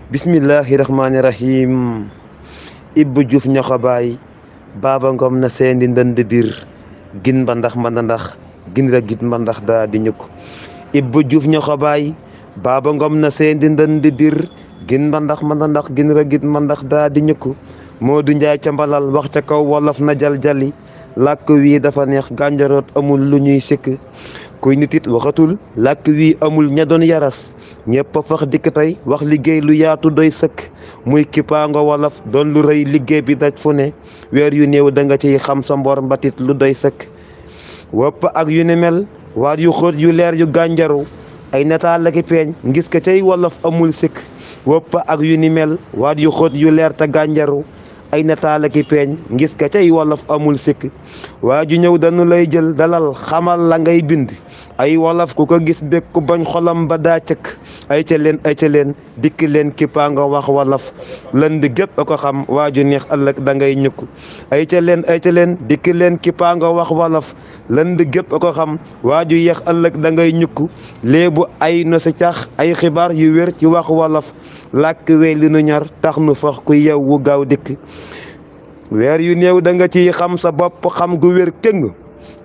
Bismillahirrahmanirrahim. Ibbu Juuf ñoxobaay Baba Ngom na seendi ndënd bir gin mbandax gin ra git mbandax daa di ñukk Ibbu Juuf ñoxobaay Baba Ngom na seendi ndënd bir gin mbandax gin ra git mbandax daa di ñukk Moodu Njaay ca mbalal wax ca kaw wolof na jal-jali làkk wii dafa neex gànjaroot amul lu ñuy sikk kuy nit it waxatul làkk wii amul ña doon yaras ñépp a fax dikk tey wax liggéey lu yaatu doy sëkk muy kippaango wolof doon lu rëy liggéey bi daj fu ne weer yu néew da nga ciy xam sa mbor mbatit lu doy sëkk wopp ak yu ni mel waat yu xóot yu leer yu gànjaru ay nataal la ki peeñ ngis ka cay wolof amul sikk wopp ak yu ni mel waat yu xóot yu leer te gànjaru ay nataal la ki peeñ ngis ka cay wolof amul sikk waa ju ñëw dañu lay jël dalal xamal la ngay bind ay wolof ku ko gis bég ku bañ xolam ba daa cëkk ay ca leen dikk leen kippaanga wax wolof lënd gépp a ko xam waa ju neex ëllëg da ngay ñukk ay ca leen dikk leen kippaanga wax wolof lënd gépp a ko xam waa ju yeex ëllëg da ngay ñukk léebu ay no si cax ay xibaar yu wér ci wax wolof làkk wey li nu ñar tax nu fox ku yew wu gaaw dikk weer yu néew da nga ciy xam sa bopp xam gu wér këng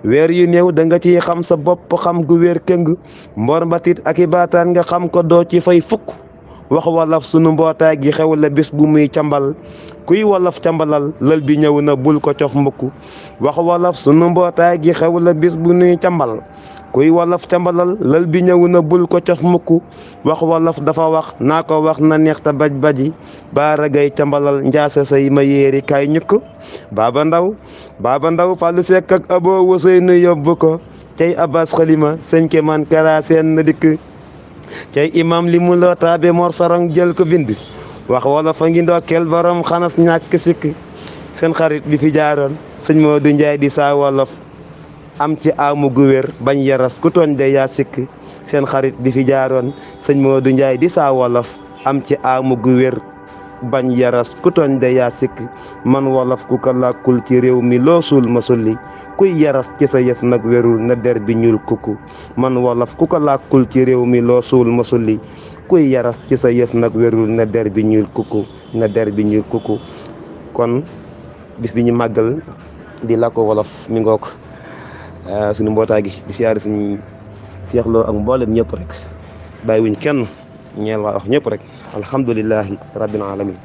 weer yu néew da nga ciy xam sa bopp xam gu wér këng mbor mbatit ak i baataan nga xam ko doo ci fay fukk wax wolof sunu mbootaay gi xew la bés bu muy cambal kuy wolof cambalal lël bi ñëw na bul ko cof mbukk wax wolof sunu mbootaay gi xew la bés bu nuy cambal kuy wolof cambalal lël bi ñëw na bul ko cof mukk wax wolof dafa wax naa ko wax na neex ta baj baji baara gay cambalal njaase say ma yéeri kay ñukk baaba ndaw Fallou Seck ak Abo Wosey nu yóbbu ko cey Abbas Xalima sëñ ke man kara seen na dikk cey imam li mu loo taabe Mor Sarang jël ko bind wax wolof a ngi ndokkeel borom xanas ñàkk sikk seen xarit bi fi jaaroon sëñ Moodu Njaay di saa wolof am ci amu gu wér bañ yaras ku tooñ de yaa sikk seen xarit bi fi jaaroon sëñ Moodu Njaay di saa wolof am ci amu gu wér bañ yaras ku tooñ de yaa sikk man wolof ku ko làkkul ci réew mi loo suul ma sulli kuy yaras ci sa yëf nag wérul na der bi ñuul kukku man wolof ku ko làkkul ci réew mi loo suul ma sulli kuy yaras ci sa yëf nag wérul na der bi ñuul kukku kon bis bi ñu màggal di làkk wolof mi ngook suñu mbootaay gi di siyaare suñu seexloo ak mboolem ñëpp rek bàyyiwuñ kenn ñeel waa wax ñëpp rek alhamdulillahi rabbil alamin